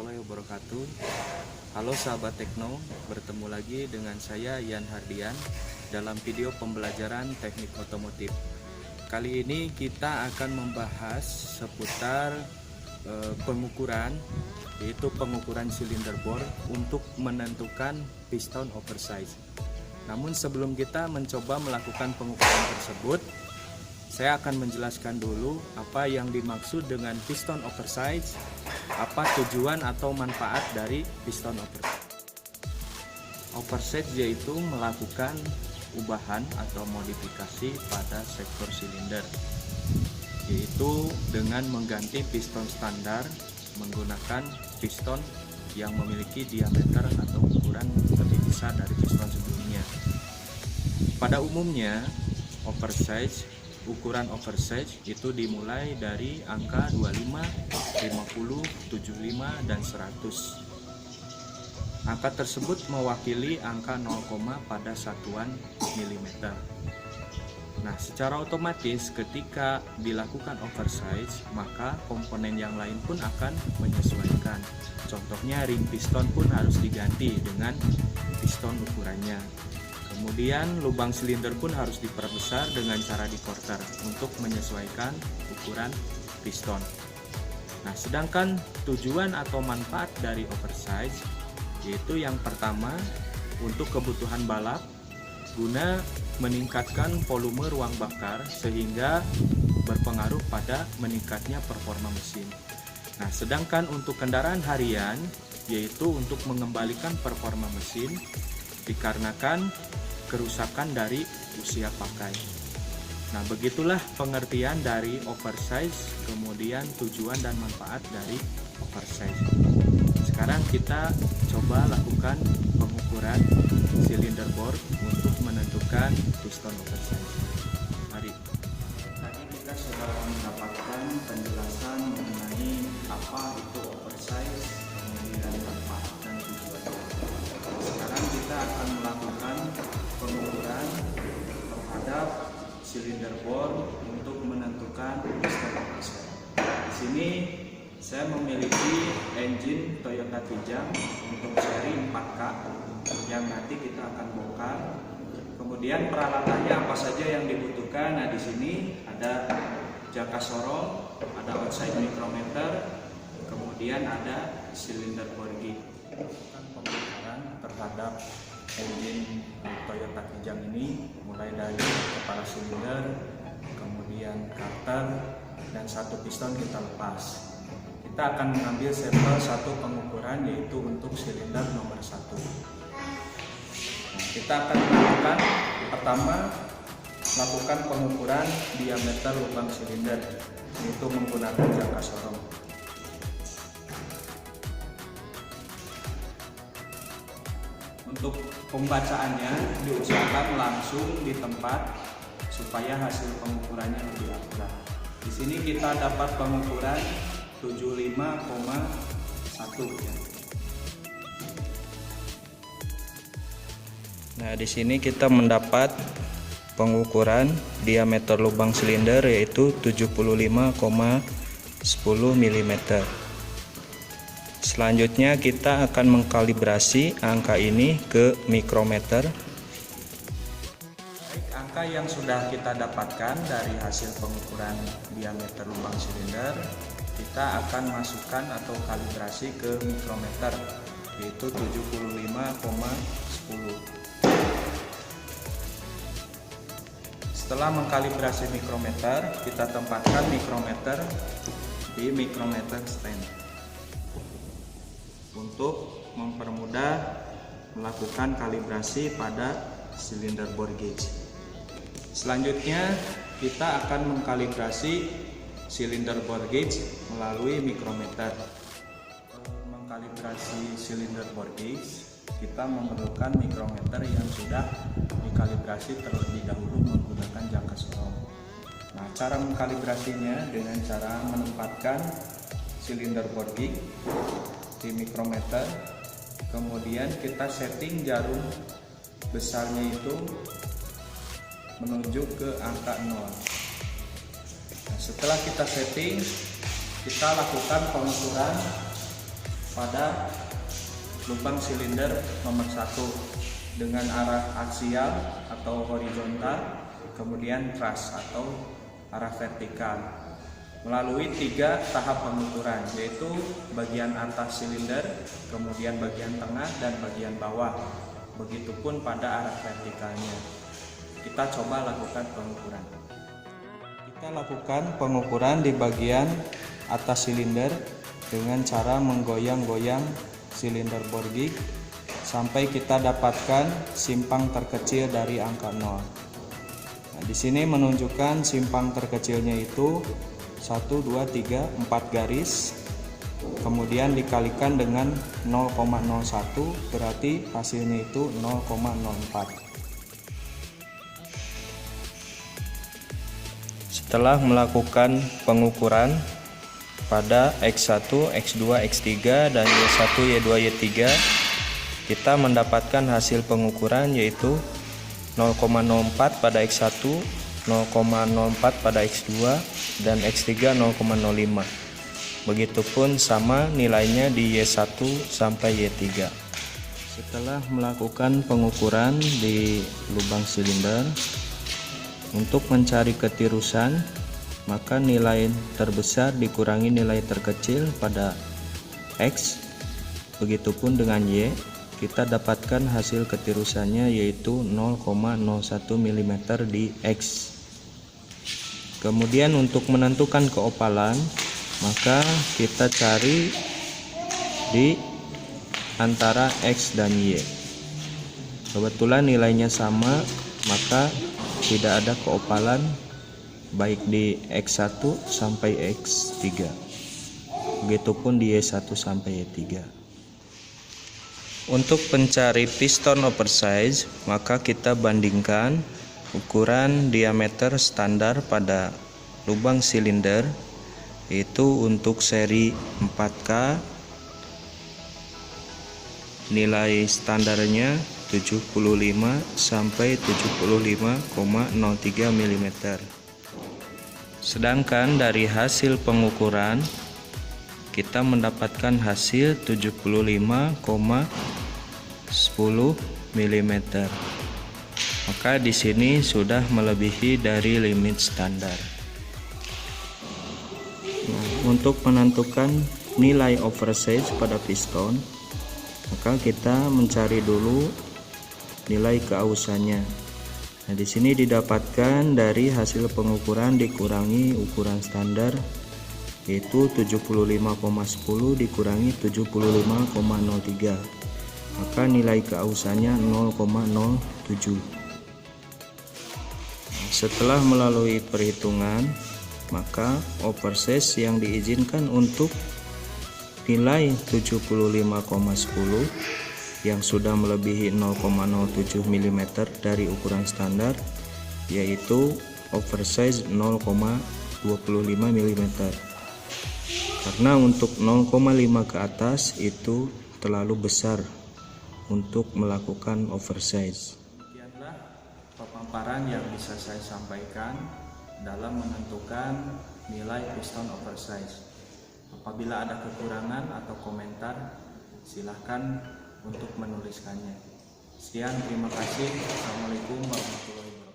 warahmatullahi wabarakatuh. Halo sahabat Tekno, bertemu lagi dengan saya Yan Hardian dalam video pembelajaran teknik otomotif. Kali ini kita akan membahas seputar pengukuran, yaitu pengukuran silinder bor untuk menentukan piston oversize. Namun sebelum kita mencoba melakukan pengukuran tersebut, saya akan menjelaskan dulu apa yang dimaksud dengan piston oversize, apa tujuan atau manfaat dari piston oversize. Oversize yaitu melakukan ubahan atau modifikasi pada sektor silinder, yaitu dengan mengganti piston standar menggunakan piston yang memiliki diameter atau ukuran lebih besar dari piston sebelumnya. Pada umumnya, ukuran oversize itu dimulai dari angka 25, 50, 75, dan 100. Angka tersebut mewakili angka 0, pada satuan milimeter. Nah, secara otomatis ketika dilakukan oversize, maka komponen yang lain pun akan menyesuaikan. Contohnya ring piston pun harus diganti dengan piston ukurannya. Kemudian lubang silinder pun harus diperbesar dengan cara di-quarter untuk menyesuaikan ukuran piston. Nah, sedangkan tujuan atau manfaat dari oversize yaitu yang pertama untuk kebutuhan balap guna meningkatkan volume ruang bakar sehingga berpengaruh pada meningkatnya performa mesin. Nah, sedangkan untuk kendaraan harian yaitu untuk mengembalikan performa mesin dikarenakan kerusakan dari usia pakai. Nah, begitulah pengertian dari oversize, kemudian tujuan dan manfaat dari oversize. Sekarang kita coba lakukan pengukuran silinder bor untuk menentukan piston oversize. Mari. Tadi kita sudah mendapatkan penjelasan mengenai apa itu oversize, kemudian manfaat dan tujuan. Sekarang kita akan melakukan pengukuran terhadap silinder bor untuk menentukan piston oversize. Di sini saya memiliki engine Toyota Kijang untuk seri 4K yang nanti kita akan bongkar. Kemudian peralatannya apa saja yang dibutuhkan? Nah, di sini ada jaka sorong, ada outside micrometer, kemudian ada silinder bor gauge. Pembongkaran terhadap engine Toyota Kijang ini mulai dari kepala silinder, kemudian carter, dan satu piston kita lepas. Kita akan mengambil sampel satu pengukuran yaitu untuk silinder nomor 1. Nah, kita akan melakukan lakukan pengukuran diameter lubang silinder yaitu menggunakan jaka sorong. Untuk pembacaannya diusahakan langsung di tempat supaya hasil pengukurannya lebih akurat. Di sini kita dapat pengukuran 75,1 ya. Nah, di sini kita mendapat pengukuran diameter lubang silinder yaitu 75,10 mm. Selanjutnya kita akan mengkalibrasi angka ini ke mikrometer. Baik, angka yang sudah kita dapatkan dari hasil pengukuran diameter lubang silinder, kita akan masukkan atau kalibrasi ke mikrometer yaitu 75,10. Setelah mengkalibrasi mikrometer, kita tempatkan mikrometer di mikrometer stand untuk mempermudah melakukan kalibrasi pada silinder bor gauge. Selanjutnya kita akan mengkalibrasi silinder bor gauge melalui mikrometer. Mengkalibrasi silinder bor gauge, kita memerlukan mikrometer yang sudah dikalibrasi terlebih dahulu menggunakan jaka sorong. Nah, cara mengkalibrasinya dengan cara menempatkan silinder bor gauge di mikrometer, kemudian kita setting jarum besarnya itu menuju ke angka 0. Nah, setelah kita setting, kita lakukan pengukuran pada lubang silinder nomor 1 dengan arah aksial atau horizontal, kemudian thrust atau arah vertikal, melalui 3 tahap pengukuran, yaitu bagian atas silinder, kemudian bagian tengah, dan bagian bawah. Begitupun pada arah vertikalnya. Kita coba lakukan pengukuran. Kita lakukan pengukuran di bagian atas silinder dengan cara menggoyang-goyang silinder bore gig sampai kita dapatkan simpang terkecil dari angka 0. Nah, di sini menunjukkan simpang terkecilnya itu 1, 2, 3, 4 garis, kemudian dikalikan dengan 0,01, berarti hasilnya itu 0,04. Setelah melakukan pengukuran pada X1, X2, X3, dan Y1, Y2, Y3, kita mendapatkan hasil pengukuran yaitu 0,04 pada X1, 0,04 pada X2, dan X3 0,05. Begitupun sama nilainya di Y1 sampai Y3. Setelah melakukan pengukuran di lubang silinder, untuk mencari ketirusan, maka nilai terbesar dikurangi nilai terkecil pada X, begitupun dengan Y, kita dapatkan hasil ketirusannya yaitu 0,01 mm di X. Kemudian untuk menentukan keopalan, maka kita cari di antara X dan Y. Kebetulan nilainya sama, maka tidak ada keopalan baik di X1 sampai X3, begitupun di Y1 sampai Y3. Untuk mencari piston oversize, maka kita bandingkan ukuran diameter standar pada lubang silinder, yaitu untuk seri 4K nilai standarnya 75 sampai 75,03 mm. Sedangkan dari hasil pengukuran kita mendapatkan hasil 75,10 mm. Maka di sini sudah melebihi dari limit standar. Nah, untuk menentukan nilai oversize pada piston, maka kita mencari dulu nilai keausannya. Nah, di sini didapatkan dari hasil pengukuran dikurangi ukuran standar, yaitu 75,10 dikurangi 75,03, maka nilai keausannya 0,07. Setelah melalui perhitungan, maka oversize yang diizinkan untuk nilai 75,10 yang sudah melebihi 0,07 mm dari ukuran standar, yaitu oversize 0,25 mm. Karena untuk 0,5 ke atas itu terlalu besar untuk melakukan oversize. Sekianlah pemaparan yang bisa saya sampaikan dalam menentukan nilai piston oversize. Apabila ada kekurangan atau komentar, silahkan untuk menuliskannya. Sekian, terima kasih. Assalamualaikum warahmatullahi wabarakatuh.